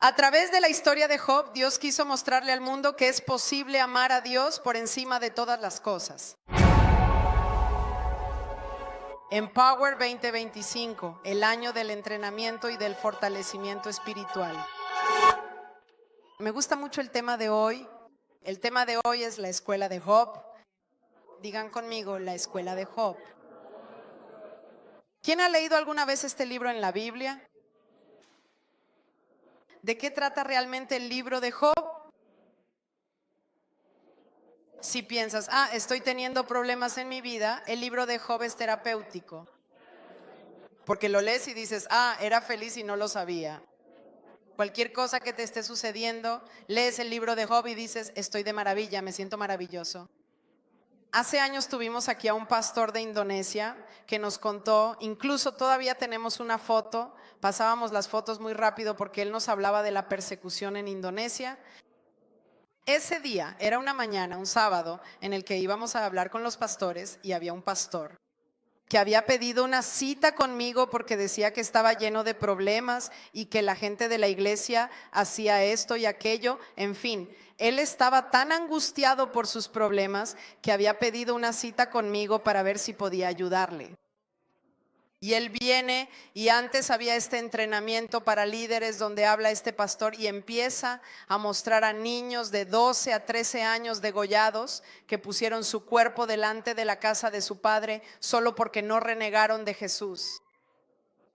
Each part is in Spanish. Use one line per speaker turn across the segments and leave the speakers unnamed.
A través de la historia de Job, Dios quiso mostrarle al mundo que es posible amar a Dios por encima de todas las cosas. Empower 2025, el año del entrenamiento y del fortalecimiento espiritual. Me gusta mucho el tema de hoy. El tema de hoy es la escuela de Job. Digan conmigo, la escuela de Job. ¿Quién ha leído alguna vez este libro en la Biblia? ¿De qué trata realmente el libro de Job? Si piensas, estoy teniendo problemas en mi vida, el libro de Job es terapéutico. Porque lo lees y dices, era feliz y no lo sabía. Cualquier cosa que te esté sucediendo, lees el libro de Job y dices, estoy de maravilla, me siento maravilloso. Hace años tuvimos aquí a un pastor de Indonesia que nos contó, incluso todavía tenemos una foto, pasábamos las fotos muy rápido porque él nos hablaba de la persecución en Indonesia. Ese día era una mañana, un sábado, en el que íbamos a hablar con los pastores y había un pastor que había pedido una cita conmigo porque decía que estaba lleno de problemas y que la gente de la iglesia hacía esto y aquello, en fin. Él estaba tan angustiado por sus problemas que había pedido una cita conmigo para ver si podía ayudarle. Y él viene y antes había este entrenamiento para líderes donde habla este pastor y empieza a mostrar a niños de 12 a 13 años degollados que pusieron su cuerpo delante de la casa de su padre solo porque no renegaron de Jesús.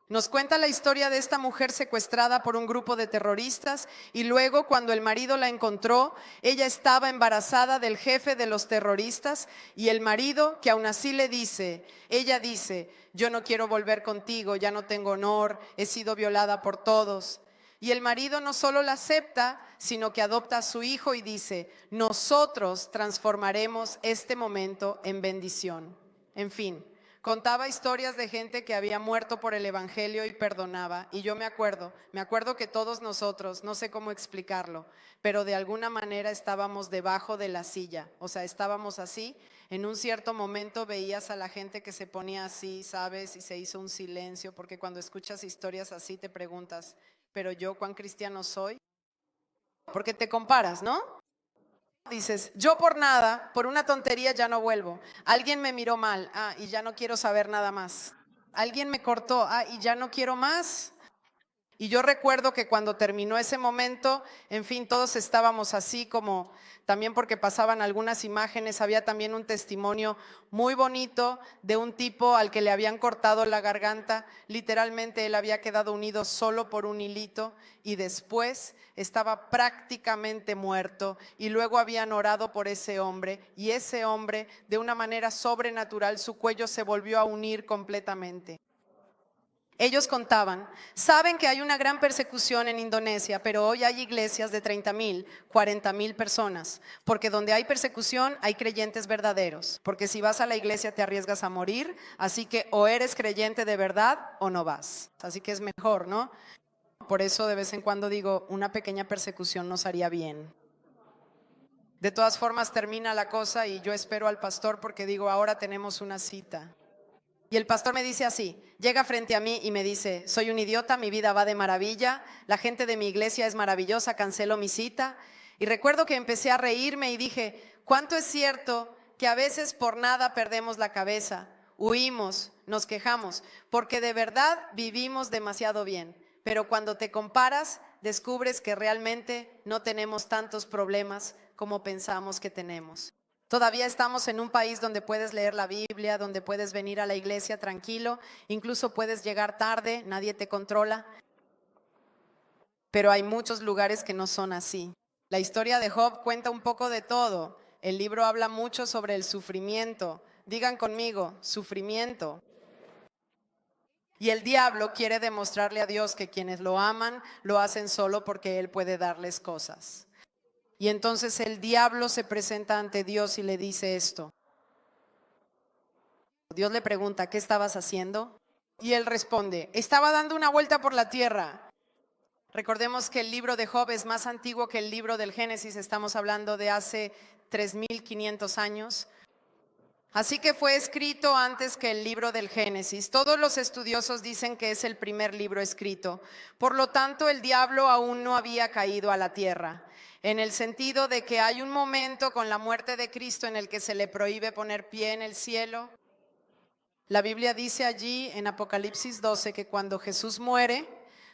Nos cuenta la historia de esta mujer secuestrada por un grupo de terroristas y luego cuando el marido la encontró, ella estaba embarazada del jefe de los terroristas y el marido que aún así ella dice, yo no quiero volver contigo, ya no tengo honor, he sido violada por todos. Y el marido no solo la acepta, sino que adopta a su hijo y dice, nosotros transformaremos este momento en bendición. En fin. Contaba historias de gente que había muerto por el evangelio y perdonaba. Y yo me acuerdo que todos nosotros, no sé cómo explicarlo, pero de alguna manera estábamos debajo de la silla. O sea, estábamos así. En un cierto momento veías a la gente que se ponía así, ¿sabes? Y se hizo un silencio, porque cuando escuchas historias así te preguntas, ¿pero yo cuán cristiano soy? Porque te comparas, ¿no? Dices, yo por nada, por una tontería ya no vuelvo. Alguien me miró mal, y ya no quiero saber nada más. Alguien me cortó, y ya no quiero más. Y yo recuerdo que cuando terminó ese momento, en fin, todos estábamos así como, también porque pasaban algunas imágenes, había también un testimonio muy bonito de un tipo al que le habían cortado la garganta, literalmente él había quedado unido solo por un hilito y después estaba prácticamente muerto y luego habían orado por ese hombre y ese hombre de una manera sobrenatural su cuello se volvió a unir completamente. Ellos contaban, saben que hay una gran persecución en Indonesia, pero hoy hay iglesias de 30,000, 40,000 personas, porque donde hay persecución hay creyentes verdaderos, porque si vas a la iglesia te arriesgas a morir, así que o eres creyente de verdad o no vas, así que es mejor, ¿no? Por eso de vez en cuando digo, una pequeña persecución nos haría bien. De todas formas termina la cosa y yo espero al pastor porque digo, ahora tenemos una cita. Y el pastor me dice así, llega frente a mí y me dice, soy un idiota, mi vida va de maravilla, la gente de mi iglesia es maravillosa, cancelo mi cita. Y recuerdo que empecé a reírme y dije, ¿cuánto es cierto que a veces por nada perdemos la cabeza, huimos, nos quejamos, porque de verdad vivimos demasiado bien? Pero cuando te comparas, descubres que realmente no tenemos tantos problemas como pensamos que tenemos. Todavía estamos en un país donde puedes leer la Biblia, donde puedes venir a la iglesia tranquilo, incluso puedes llegar tarde, nadie te controla. Pero hay muchos lugares que no son así. La historia de Job cuenta un poco de todo. El libro habla mucho sobre el sufrimiento. Digan conmigo, sufrimiento. Y el diablo quiere demostrarle a Dios que quienes lo aman lo hacen solo porque Él puede darles cosas. Y entonces el diablo se presenta ante Dios y le dice esto. Dios le pregunta, ¿qué estabas haciendo? Y él responde, estaba dando una vuelta por la tierra. Recordemos que el libro de Job es más antiguo que el libro del Génesis, estamos hablando de hace 3,500 años. Así que fue escrito antes que el libro del Génesis. Todos los estudiosos dicen que es el primer libro escrito. Por lo tanto, el diablo aún no había caído a la tierra, en el sentido de que hay un momento con la muerte de Cristo en el que se le prohíbe poner pie en el cielo. La Biblia dice allí en Apocalipsis 12 que cuando Jesús muere,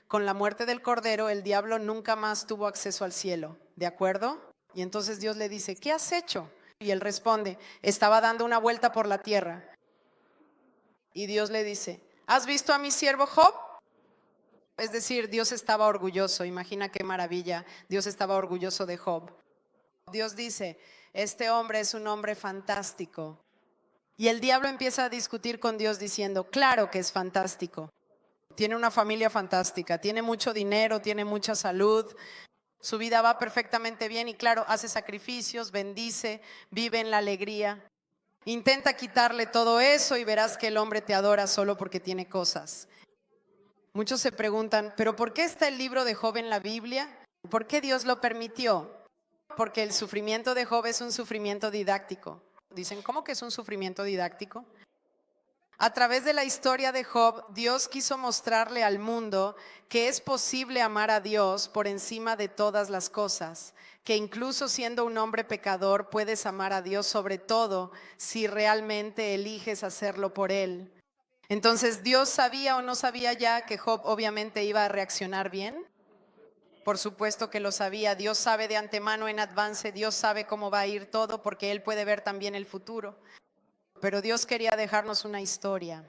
con la muerte del Cordero, el diablo nunca más tuvo acceso al cielo. ¿De acuerdo? Y entonces Dios le dice, ¿qué has hecho? Y él responde, estaba dando una vuelta por la tierra. Y Dios le dice, ¿has visto a mi siervo Job? Es decir, Dios estaba orgulloso. Imagina qué maravilla. Dios estaba orgulloso de Job. Dios dice, este hombre es un hombre fantástico. Y el diablo empieza a discutir con Dios diciendo, claro que es fantástico. Tiene una familia fantástica, tiene mucho dinero, tiene mucha salud. Su vida va perfectamente bien y claro, hace sacrificios, bendice, vive en la alegría. Intenta quitarle todo eso y verás que el hombre te adora solo porque tiene cosas. Muchos se preguntan, ¿pero por qué está el libro de Job en la Biblia? ¿Por qué Dios lo permitió? Porque el sufrimiento de Job es un sufrimiento didáctico. Dicen, ¿cómo que es un sufrimiento didáctico? A través de la historia de Job, Dios quiso mostrarle al mundo que es posible amar a Dios por encima de todas las cosas, que incluso siendo un hombre pecador puedes amar a Dios sobre todo si realmente eliges hacerlo por Él. Entonces, ¿Dios sabía o no sabía ya que Job obviamente iba a reaccionar bien? Por supuesto que lo sabía. Dios sabe de antemano en advance, Dios sabe cómo va a ir todo porque Él puede ver también el futuro. Pero Dios quería dejarnos una historia.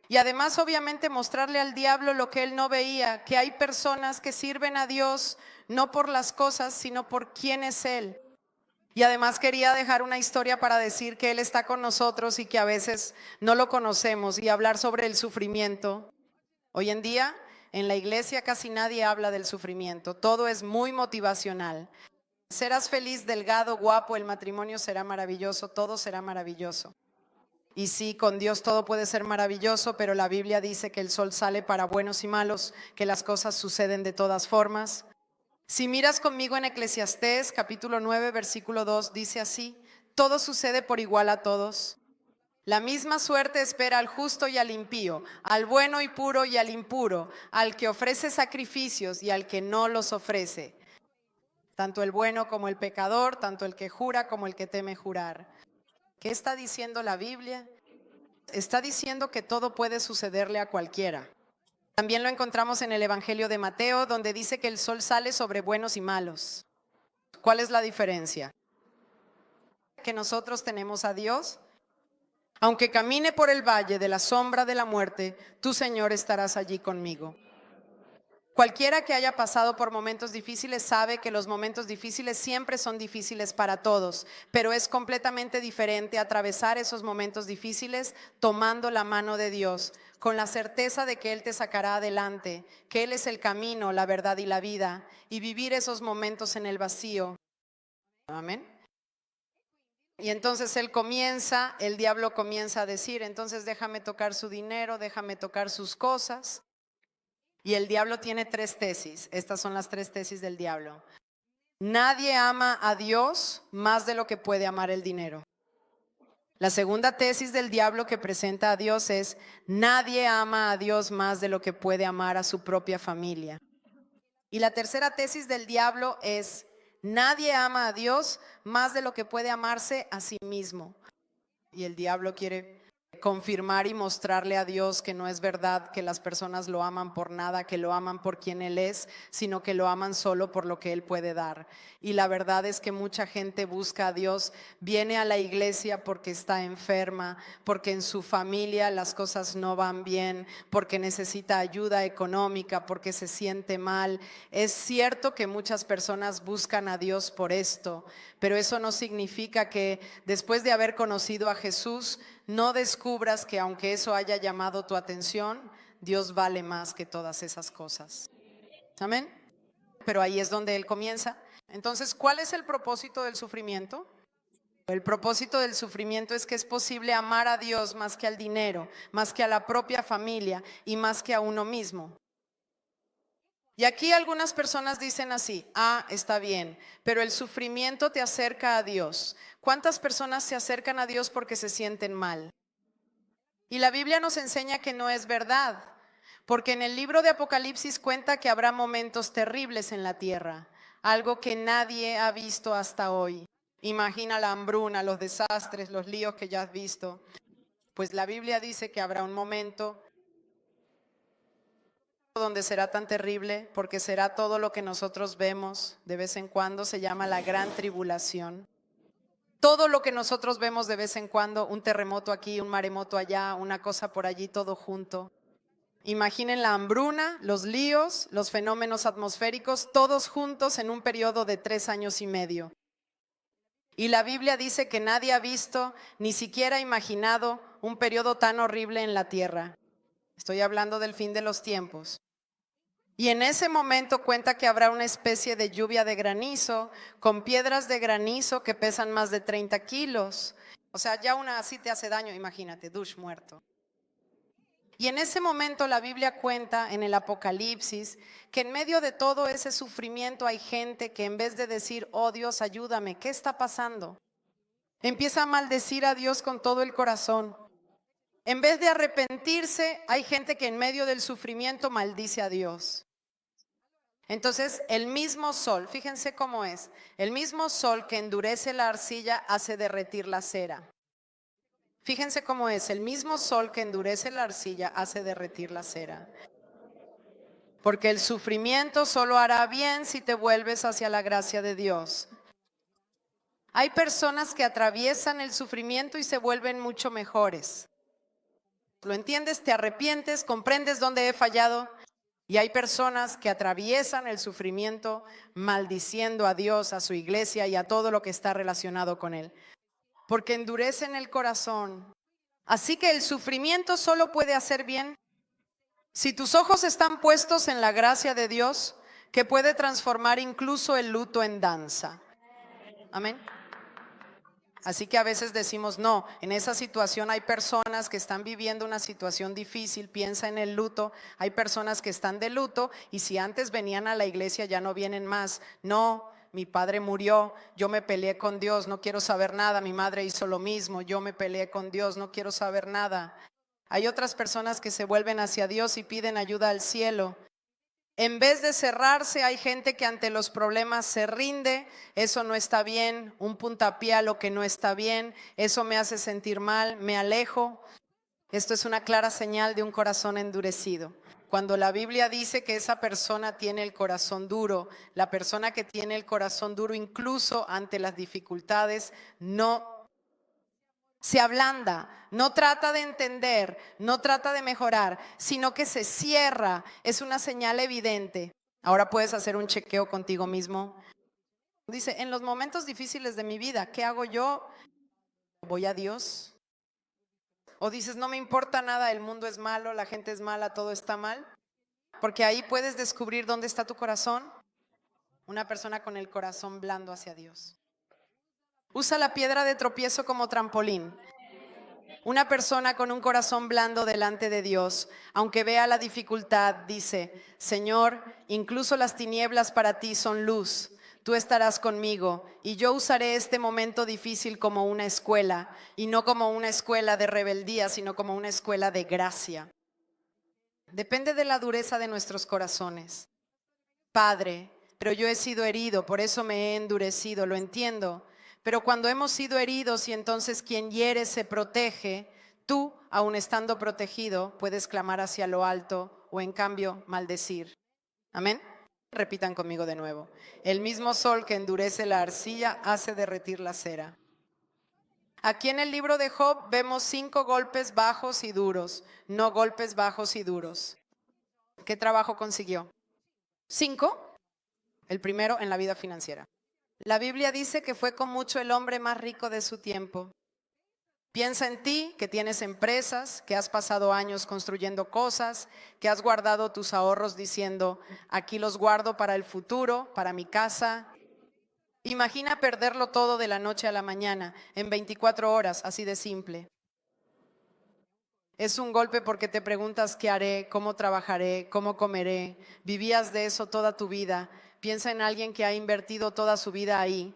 Y además obviamente mostrarle al diablo lo que él no veía, que hay personas que sirven a Dios no por las cosas, sino por quién es Él. Y además quería dejar una historia para decir que Él está con nosotros y que a veces no lo conocemos y hablar sobre el sufrimiento. Hoy en día en la iglesia casi nadie habla del sufrimiento, todo es muy motivacional. Serás feliz, delgado, guapo, el matrimonio será maravilloso, todo será maravilloso. Y sí, con Dios todo puede ser maravilloso, pero la Biblia dice que el sol sale para buenos y malos, que las cosas suceden de todas formas. Si miras conmigo en Eclesiastés capítulo 9 versículo 2, dice así, todo sucede por igual a todos. La misma suerte espera al justo y al impío, al bueno y puro y al impuro, al que ofrece sacrificios y al que no los ofrece. Tanto el bueno como el pecador, tanto el que jura como el que teme jurar. ¿Qué está diciendo la Biblia? Está diciendo que todo puede sucederle a cualquiera. También lo encontramos en el Evangelio de Mateo, donde dice que el sol sale sobre buenos y malos. ¿Cuál es la diferencia? Que nosotros tenemos a Dios. Aunque camine por el valle de la sombra de la muerte, tú, Señor, estarás allí conmigo. Cualquiera que haya pasado por momentos difíciles sabe que los momentos difíciles siempre son difíciles para todos, pero es completamente diferente atravesar esos momentos difíciles tomando la mano de Dios, con la certeza de que Él te sacará adelante, que Él es el camino, la verdad y la vida, y vivir esos momentos en el vacío. Amén. Y entonces el diablo comienza a decir, entonces déjame tocar su dinero, déjame tocar sus cosas. Y el diablo tiene tres tesis. Estas son las tres tesis del diablo. Nadie ama a Dios más de lo que puede amar el dinero. La segunda tesis del diablo que presenta a Dios es, nadie ama a Dios más de lo que puede amar a su propia familia. Y la tercera tesis del diablo es, nadie ama a Dios más de lo que puede amarse a sí mismo. Y el diablo quiere confirmar y mostrarle a Dios que no es verdad que las personas lo aman por nada, que lo aman por quien Él es, sino que lo aman solo por lo que Él puede dar. Y la verdad es que mucha gente busca a Dios, viene a la iglesia porque está enferma, porque en su familia las cosas no van bien, porque necesita ayuda económica, porque se siente mal. Es cierto que muchas personas buscan a Dios por esto, pero eso no significa que después de haber conocido a Jesús, no descubras que aunque eso haya llamado tu atención, Dios vale más que todas esas cosas. Amén. Pero ahí es donde Él comienza. Entonces, ¿cuál es el propósito del sufrimiento? El propósito del sufrimiento es que es posible amar a Dios más que al dinero, más que a la propia familia y más que a uno mismo. Y aquí algunas personas dicen así, ah, está bien, pero el sufrimiento te acerca a Dios. ¿Cuántas personas se acercan a Dios porque se sienten mal? Y la Biblia nos enseña que no es verdad, porque en el libro de Apocalipsis cuenta que habrá momentos terribles en la tierra, algo que nadie ha visto hasta hoy. Imagina la hambruna, los desastres, los líos que ya has visto. Pues la Biblia dice que habrá un momento donde será tan terrible, porque será todo lo que nosotros vemos de vez en cuando, se llama la gran tribulación. Todo lo que nosotros vemos de vez en cuando, un terremoto aquí, un maremoto allá, una cosa por allí, todo junto. Imaginen la hambruna, los líos, los fenómenos atmosféricos, todos juntos en un periodo de 3 años y medio. Y la Biblia dice que nadie ha visto, ni siquiera imaginado, un periodo tan horrible en la tierra. Estoy hablando del fin de los tiempos. Y en ese momento cuenta que habrá una especie de lluvia de granizo, con piedras de granizo que pesan más de 30 kilos. O sea, ya una así te hace daño, imagínate, Dush muerto. Y en ese momento la Biblia cuenta en el Apocalipsis que en medio de todo ese sufrimiento hay gente que en vez de decir, oh Dios, ayúdame, ¿qué está pasando? Empieza a maldecir a Dios con todo el corazón. En vez de arrepentirse, hay gente que en medio del sufrimiento maldice a Dios. Entonces, el mismo sol, fíjense cómo es, el mismo sol que endurece la arcilla hace derretir la cera. Fíjense cómo es, el mismo sol que endurece la arcilla hace derretir la cera. Porque el sufrimiento solo hará bien si te vuelves hacia la gracia de Dios. Hay personas que atraviesan el sufrimiento y se vuelven mucho mejores. ¿Lo entiendes? Te arrepientes, comprendes dónde he fallado. Y hay personas que atraviesan el sufrimiento maldiciendo a Dios, a su iglesia y a todo lo que está relacionado con él. Porque endurecen el corazón. Así que el sufrimiento solo puede hacer bien si tus ojos están puestos en la gracia de Dios, que puede transformar incluso el luto en danza. Amén. Así que a veces decimos, no, en esa situación hay personas que están viviendo una situación difícil, piensa en el luto, hay personas que están de luto y si antes venían a la iglesia ya no vienen más. No, mi padre murió, yo me peleé con Dios, no quiero saber nada, mi madre hizo lo mismo, yo me peleé con Dios, no quiero saber nada. Hay otras personas que se vuelven hacia Dios y piden ayuda al cielo. En vez de cerrarse, hay gente que ante los problemas se rinde. Eso no está bien, un puntapié a lo que no está bien, eso me hace sentir mal, me alejo. Esto es una clara señal de un corazón endurecido. Cuando la Biblia dice que esa persona tiene el corazón duro, la persona que tiene el corazón duro incluso ante las dificultades no se ablanda, no trata de entender, no trata de mejorar, sino que se cierra. Es una señal evidente. Ahora puedes hacer un chequeo contigo mismo. Dice, en los momentos difíciles de mi vida, ¿qué hago yo? ¿Voy a Dios? O dices, no me importa nada, el mundo es malo, la gente es mala, todo está mal. Porque ahí puedes descubrir dónde está tu corazón. Una persona con el corazón blando hacia Dios. Usa la piedra de tropiezo como trampolín. Una persona con un corazón blando delante de Dios, aunque vea la dificultad, dice, Señor, incluso las tinieblas para ti son luz. Tú estarás conmigo y yo usaré este momento difícil como una escuela, y no como una escuela de rebeldía, sino como una escuela de gracia. Depende de la dureza de nuestros corazones. Padre, pero yo he sido herido, por eso me he endurecido, lo entiendo. Pero cuando hemos sido heridos y entonces quien hiere se protege, tú, aun estando protegido, puedes clamar hacia lo alto o en cambio maldecir. Amén. Repitan conmigo de nuevo. El mismo sol que endurece la arcilla hace derretir la cera. Aquí en el libro de Job vemos 5 golpes bajos y duros, no golpes bajos y duros. ¿Qué trabajo consiguió? 5. El primero en la vida financiera. La Biblia dice que fue con mucho el hombre más rico de su tiempo. Piensa en ti, que tienes empresas, que has pasado años construyendo cosas, que has guardado tus ahorros diciendo, aquí los guardo para el futuro, para mi casa. Imagina perderlo todo de la noche a la mañana, en 24 horas, así de simple. Es un golpe porque te preguntas qué haré, cómo trabajaré, cómo comeré. Vivías de eso toda tu vida. Piensa en alguien que ha invertido toda su vida ahí.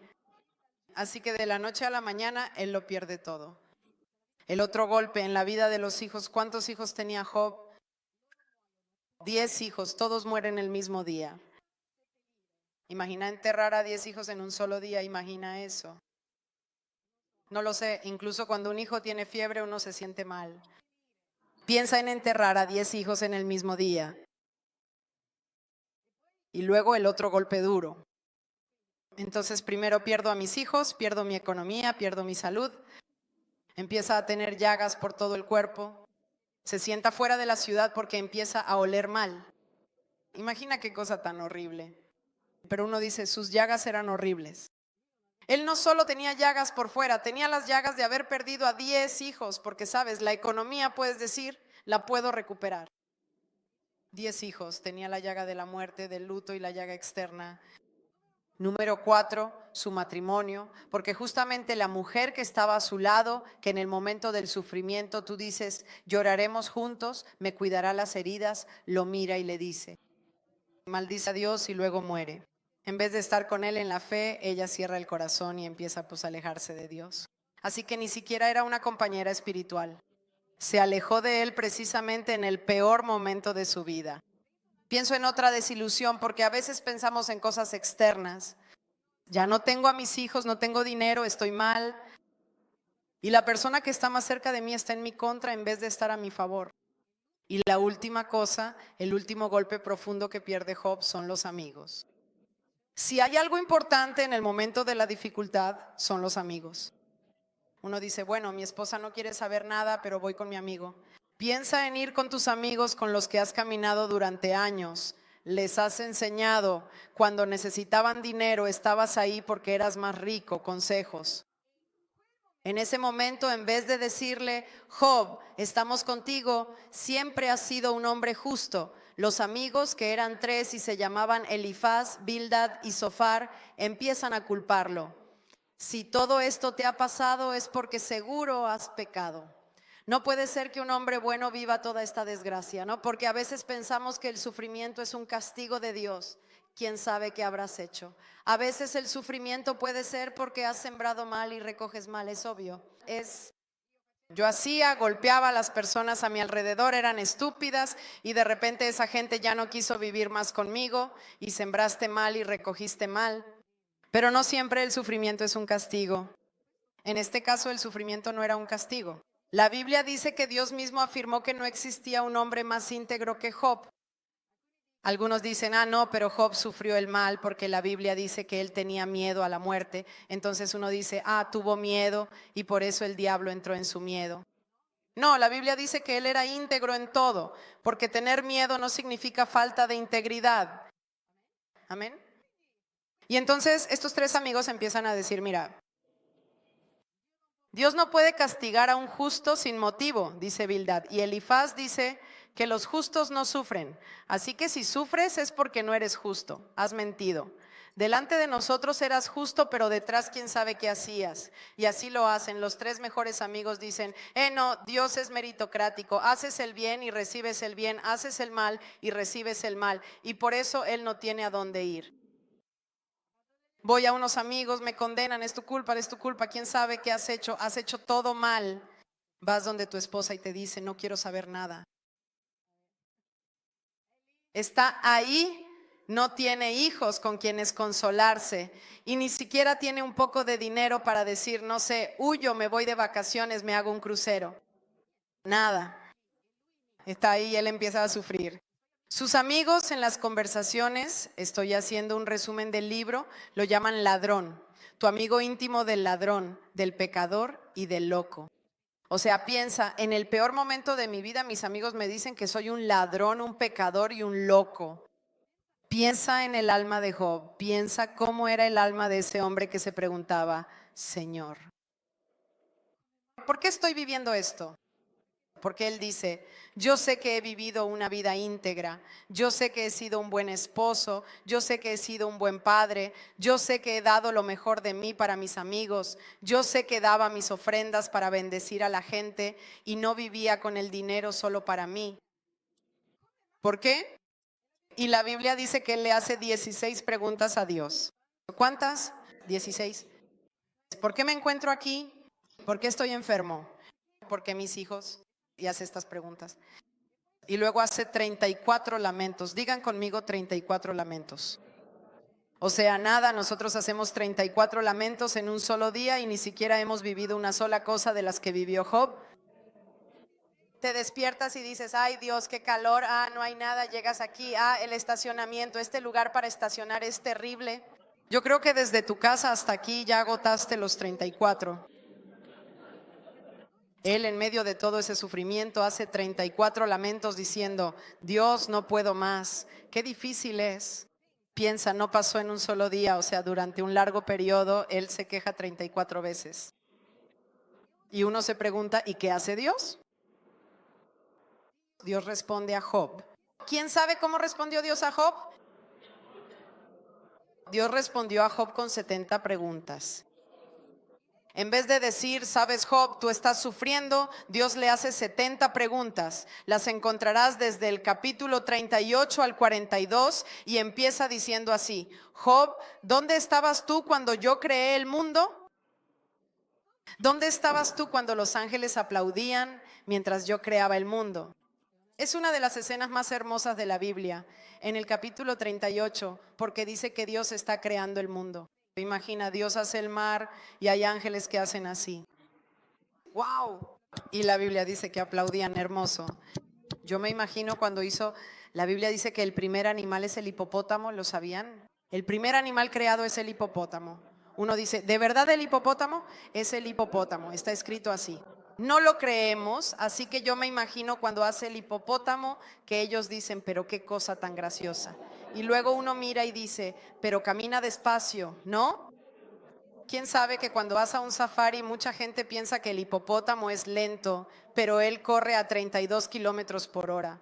Así que de la noche a la mañana él lo pierde todo. El otro golpe en la vida de los hijos. ¿Cuántos hijos tenía Job? 10 hijos, todos mueren el mismo día. Imagina enterrar a 10 hijos en un solo día, imagina eso. No lo sé, incluso cuando un hijo tiene fiebre uno se siente mal. Piensa en enterrar a 10 hijos en el mismo día. Y luego el otro golpe duro. Entonces primero pierdo a mis hijos, pierdo mi economía, pierdo mi salud. Empieza a tener llagas por todo el cuerpo. Se sienta fuera de la ciudad porque empieza a oler mal. Imagina qué cosa tan horrible. Pero uno dice, sus llagas eran horribles. Él no solo tenía llagas por fuera, tenía las llagas de haber perdido a 10 hijos, porque sabes, la economía, puedes decir, la puedo recuperar. 10 hijos, tenía la llaga de la muerte, del luto y la llaga externa. Número 4, su matrimonio, porque justamente la mujer que estaba a su lado, que en el momento del sufrimiento tú dices, lloraremos juntos, me cuidará las heridas, lo mira y le dice, maldice a Dios y luego muere. En vez de estar con él en la fe, ella cierra el corazón y empieza pues a alejarse de Dios. Así que ni siquiera era una compañera espiritual. Se alejó de él precisamente en el peor momento de su vida. Pienso en otra desilusión porque a veces pensamos en cosas externas. Ya no tengo a mis hijos, no tengo dinero, estoy mal. Y la persona que está más cerca de mí está en mi contra en vez de estar a mi favor. Y la última cosa, el último golpe profundo que pierde Job son los amigos. Si hay algo importante en el momento de la dificultad, son los amigos. Uno dice, bueno, mi esposa no quiere saber nada, pero voy con mi amigo. Piensa en ir con tus amigos con los que has caminado durante años. Les has enseñado, cuando necesitaban dinero, estabas ahí porque eras más rico, consejos. En ese momento, en vez de decirle, Job, estamos contigo, siempre has sido un hombre justo. Los amigos, que eran 3 y se llamaban Elifaz, Bildad y Zofar, empiezan a culparlo. Si todo esto te ha pasado es porque seguro has pecado. No puede ser que un hombre bueno viva toda esta desgracia, ¿no? Porque a veces pensamos que el sufrimiento es un castigo de Dios. ¿Quién sabe qué habrás hecho? A veces el sufrimiento puede ser porque has sembrado mal y recoges mal, es obvio. Yo hacía, golpeaba a las personas a mi alrededor, eran estúpidas y de repente esa gente ya no quiso vivir más conmigo y sembraste mal y recogiste mal. Pero no siempre el sufrimiento es un castigo. En este caso el sufrimiento no era un castigo. La Biblia dice que Dios mismo afirmó que no existía un hombre más íntegro que Job. Algunos dicen, no, pero Job sufrió el mal porque la Biblia dice que él tenía miedo a la muerte. Entonces uno dice, tuvo miedo y por eso el diablo entró en su miedo. No, la Biblia dice que él era íntegro en todo, porque tener miedo no significa falta de integridad. Amén. Y entonces estos 3 amigos empiezan a decir, mira, Dios no puede castigar a un justo sin motivo, dice Bildad. Y Elifaz dice que los justos no sufren. Así que si sufres es porque no eres justo, has mentido. Delante de nosotros eras justo, pero detrás quién sabe qué hacías. Y así lo hacen. Los 3 mejores amigos dicen, no, Dios es meritocrático. Haces el bien y recibes el bien. Haces el mal y recibes el mal. Y por eso Él no tiene a dónde ir. Voy a unos amigos, me condenan, es tu culpa, quién sabe qué has hecho todo mal. Vas donde tu esposa y te dice, no quiero saber nada. Está ahí, no tiene hijos con quienes consolarse y ni siquiera tiene un poco de dinero para decir, no sé, huyo, me voy de vacaciones, me hago un crucero. Nada. Está ahí, él empieza a sufrir. Sus amigos en las conversaciones, estoy haciendo un resumen del libro, lo llaman ladrón. Tu amigo íntimo del ladrón, del pecador y del loco. O sea, piensa, en el peor momento de mi vida mis amigos me dicen que soy un ladrón, un pecador y un loco. Piensa en el alma de Job, piensa cómo era el alma de ese hombre que se preguntaba, Señor, ¿por qué estoy viviendo esto? Porque él dice, yo sé que he vivido una vida íntegra, yo sé que he sido un buen esposo, yo sé que he sido un buen padre, yo sé que he dado lo mejor de mí para mis amigos, yo sé que daba mis ofrendas para bendecir a la gente y no vivía con el dinero solo para mí. ¿Por qué? Y la Biblia dice que él le hace 16 preguntas a Dios. ¿Cuántas? 16. ¿Por qué me encuentro aquí? ¿Por qué estoy enfermo? ¿Por qué mis hijos? Y hace estas preguntas. Y luego hace 34 lamentos. Digan conmigo 34 lamentos. O sea, nada, nosotros hacemos 34 lamentos en un solo día y ni siquiera hemos vivido una sola cosa de las que vivió Job. Te despiertas y dices, ay Dios, qué calor, no hay nada, llegas aquí, el estacionamiento, este lugar para estacionar es terrible. Yo creo que desde tu casa hasta aquí ya agotaste los 34. Él en medio de todo ese sufrimiento hace 34 lamentos diciendo, Dios, no puedo más. Qué difícil es. Piensa, no pasó en un solo día, o sea, durante un largo periodo, él se queja 34 veces. Y uno se pregunta, ¿y qué hace Dios? Dios responde a Job. ¿Quién sabe cómo respondió Dios a Job? Dios respondió a Job con 70 preguntas. En vez de decir, sabes Job, tú estás sufriendo, Dios le hace 70 preguntas. Las encontrarás desde el capítulo 38 al 42 y empieza diciendo así, Job, ¿dónde estabas tú cuando yo creé el mundo? ¿Dónde estabas tú cuando los ángeles aplaudían mientras yo creaba el mundo? Es una de las escenas más hermosas de la Biblia, en el capítulo 38, porque dice que Dios está creando el mundo. Imagina, Dios hace el mar y hay ángeles que hacen así. ¡Wow! Y la Biblia dice que aplaudían, hermoso. Yo me imagino cuando la Biblia dice que el primer animal es el hipopótamo, ¿lo sabían? El primer animal creado es el hipopótamo. Uno dice, ¿de verdad el hipopótamo? Es el hipopótamo, está escrito así. No lo creemos, así que yo me imagino cuando hace el hipopótamo que ellos dicen, pero qué cosa tan graciosa. Y luego uno mira y dice, pero camina despacio, ¿no? ¿Quién sabe que cuando vas a un safari mucha gente piensa que el hipopótamo es lento, pero él corre a 32 kilómetros por hora?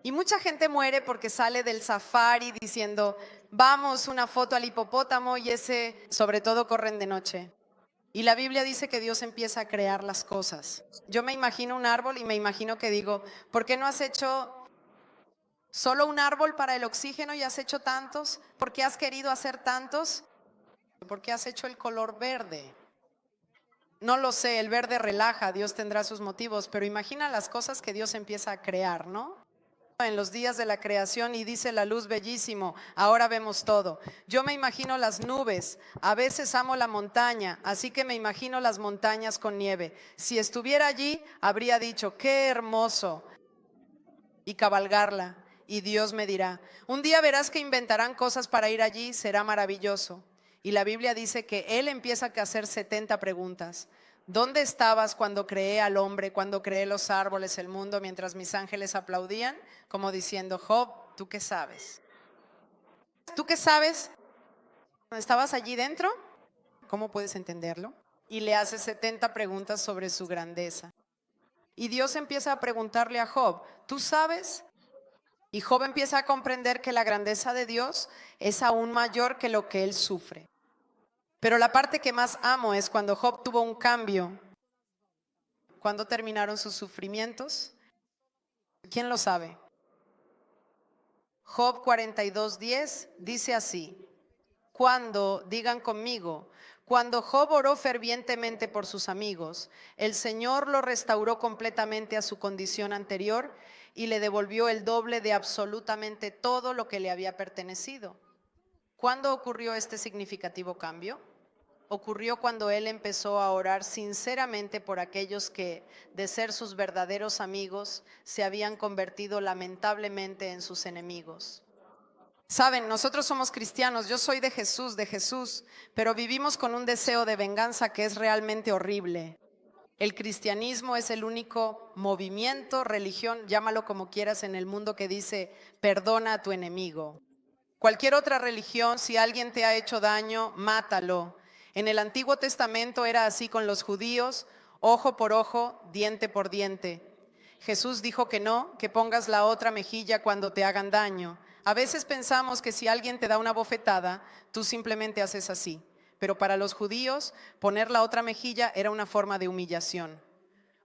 Y mucha gente muere porque sale del safari diciendo, vamos, una foto al hipopótamo y sobre todo corren de noche. Y la Biblia dice que Dios empieza a crear las cosas. Yo me imagino un árbol y me imagino que digo, ¿por qué no has hecho solo un árbol para el oxígeno y has hecho tantos? ¿Por qué has querido hacer tantos? ¿Por qué has hecho el color verde? No lo sé, el verde relaja, Dios tendrá sus motivos, pero imagina las cosas que Dios empieza a crear, ¿no? En los días de la creación y dice la luz bellísimo, ahora vemos todo. Yo me imagino las nubes, a veces amo la montaña, así que me imagino las montañas con nieve. Si estuviera allí, habría dicho, qué hermoso, y cabalgarla. Y Dios me dirá, un día verás que inventarán cosas para ir allí, será maravilloso. Y la Biblia dice que Él empieza a hacer 70 preguntas. ¿Dónde estabas cuando creé al hombre, cuando creé los árboles, el mundo, mientras mis ángeles aplaudían? Como diciendo, Job, ¿tú qué sabes? ¿Tú qué sabes? ¿Estabas allí dentro? ¿Cómo puedes entenderlo? Y le hace 70 preguntas sobre su grandeza. Y Dios empieza a preguntarle a Job, ¿tú sabes? Y Job empieza a comprender que la grandeza de Dios es aún mayor que lo que él sufre. Pero la parte que más amo es cuando Job tuvo un cambio. ¿Cuándo terminaron sus sufrimientos? ¿Quién lo sabe? Job 42:10 dice así, digan conmigo, cuando Job oró fervientemente por sus amigos, el Señor lo restauró completamente a su condición anterior y le devolvió el doble de absolutamente todo lo que le había pertenecido. ¿Cuándo ocurrió este significativo cambio? Ocurrió cuando él empezó a orar sinceramente por aquellos que, de ser sus verdaderos amigos, se habían convertido lamentablemente en sus enemigos. Saben, nosotros somos cristianos, yo soy de Jesús, pero vivimos con un deseo de venganza que es realmente horrible. El cristianismo es el único movimiento, religión, llámalo como quieras, en el mundo que dice, perdona a tu enemigo. Cualquier otra religión, si alguien te ha hecho daño, mátalo. En el Antiguo Testamento era así con los judíos, ojo por ojo, diente por diente. Jesús dijo que no, que pongas la otra mejilla cuando te hagan daño. A veces pensamos que si alguien te da una bofetada, tú simplemente haces así. Pero para los judíos, poner la otra mejilla era una forma de humillación.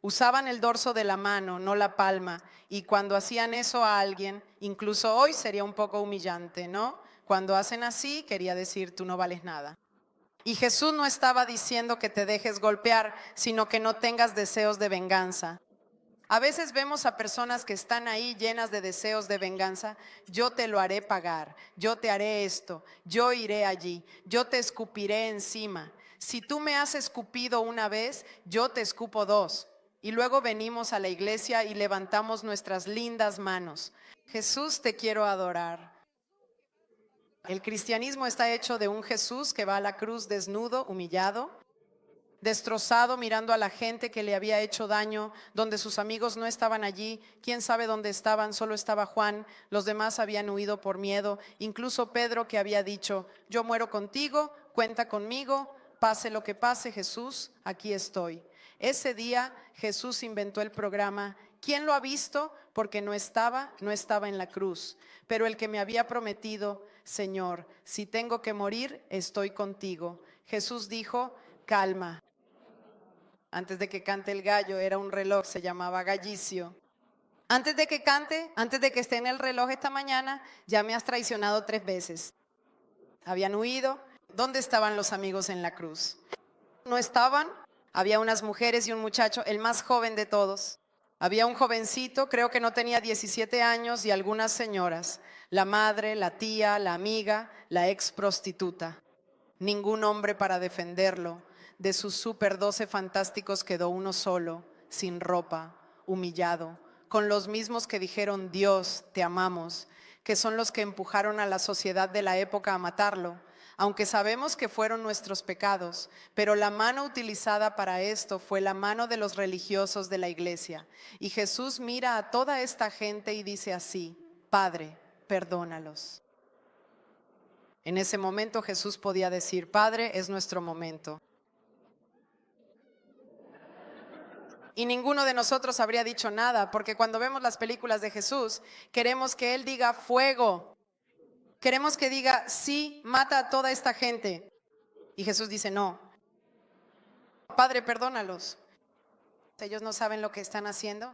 Usaban el dorso de la mano, no la palma, y cuando hacían eso a alguien, incluso hoy sería un poco humillante, ¿no? Cuando hacen así, quería decir, tú no vales nada. Y Jesús no estaba diciendo que te dejes golpear, sino que no tengas deseos de venganza. A veces vemos a personas que están ahí llenas de deseos de venganza. Yo te lo haré pagar, yo te haré esto, yo iré allí, yo te escupiré encima. Si tú me has escupido una vez, yo te escupo dos. Y luego venimos a la iglesia y levantamos nuestras lindas manos. Jesús, te quiero adorar. El cristianismo está hecho de un Jesús que va a la cruz desnudo, humillado, destrozado, mirando a la gente que le había hecho daño, donde sus amigos no estaban allí, quién sabe dónde estaban, solo estaba Juan, los demás habían huido por miedo, incluso Pedro, que había dicho, yo muero contigo, cuenta conmigo, pase lo que pase, Jesús, aquí estoy. Ese día Jesús inventó el programa, ¿quién lo ha visto? Porque no estaba en la cruz, pero el que me había prometido, Señor, si tengo que morir, estoy contigo. Jesús dijo, calma. Antes de que cante el gallo, era un reloj, se llamaba gallicio. Antes de que cante, antes de que esté en el reloj esta mañana, ya me has traicionado 3 veces. Habían huido. ¿Dónde estaban los amigos en la cruz? No estaban. Había unas mujeres y un muchacho, el más joven de todos. Había un jovencito, creo que no tenía 17 años, y algunas señoras. La madre, la tía, la amiga, la ex prostituta. Ningún hombre para defenderlo. De sus super 12 fantásticos quedó uno solo, sin ropa, humillado, con los mismos que dijeron Dios, te amamos, que son los que empujaron a la sociedad de la época a matarlo, aunque sabemos que fueron nuestros pecados, pero la mano utilizada para esto fue la mano de los religiosos de la iglesia. Y Jesús mira a toda esta gente y dice así, Padre, perdónalos. En ese momento Jesús podía decir, Padre, es nuestro momento. Y ninguno de nosotros habría dicho nada, porque cuando vemos las películas de Jesús, queremos que Él diga fuego. Queremos que diga, sí, mata a toda esta gente. Y Jesús dice, no. Padre, perdónalos. Ellos no saben lo que están haciendo.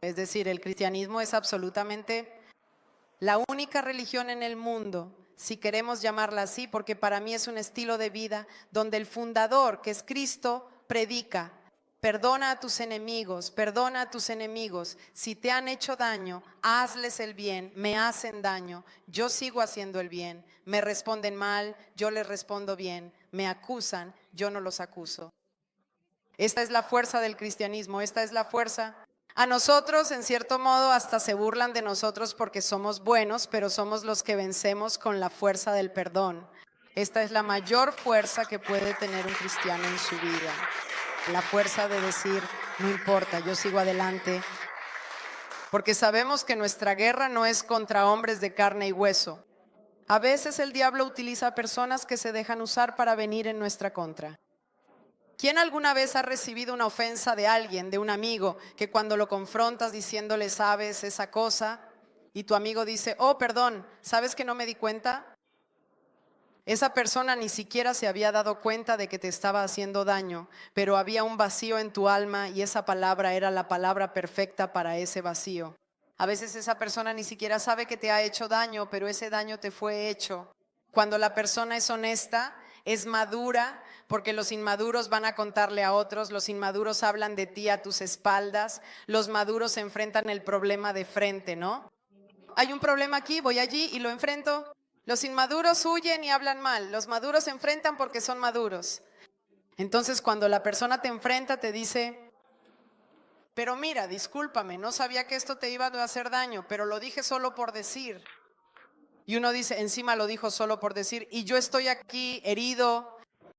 Es decir, el cristianismo es absolutamente la única religión en el mundo, si queremos llamarla así, porque para mí es un estilo de vida donde el fundador, que es Cristo, predica. Perdona a tus enemigos, perdona a tus enemigos. Si te han hecho daño, hazles el bien, me hacen daño, yo sigo haciendo el bien. Me responden mal, yo les respondo bien. Me acusan, yo no los acuso. Esta es la fuerza del cristianismo, esta es la fuerza. A nosotros, en cierto modo, hasta se burlan de nosotros porque somos buenos, pero somos los que vencemos con la fuerza del perdón. Esta es la mayor fuerza que puede tener un cristiano en su vida. La fuerza de decir, no importa, yo sigo adelante. Porque sabemos que nuestra guerra no es contra hombres de carne y hueso. A veces el diablo utiliza a personas que se dejan usar para venir en nuestra contra. ¿Quién alguna vez ha recibido una ofensa de alguien, de un amigo, que cuando lo confrontas diciéndole, sabes esa cosa, y tu amigo dice, oh, perdón, ¿sabes que no me di cuenta? Esa persona ni siquiera se había dado cuenta de que te estaba haciendo daño, pero había un vacío en tu alma y esa palabra era la palabra perfecta para ese vacío. A veces esa persona ni siquiera sabe que te ha hecho daño, pero ese daño te fue hecho. Cuando la persona es honesta, es madura, porque los inmaduros van a contarle a otros, los inmaduros hablan de ti a tus espaldas, los maduros enfrentan el problema de frente, ¿no? Hay un problema aquí, voy allí y lo enfrento. Los inmaduros huyen y hablan mal, los maduros se enfrentan porque son maduros. Entonces cuando la persona te enfrenta te dice, pero mira, discúlpame, no sabía que esto te iba a hacer daño, pero lo dije solo por decir. Y uno dice, encima lo dijo solo por decir, y yo estoy aquí herido,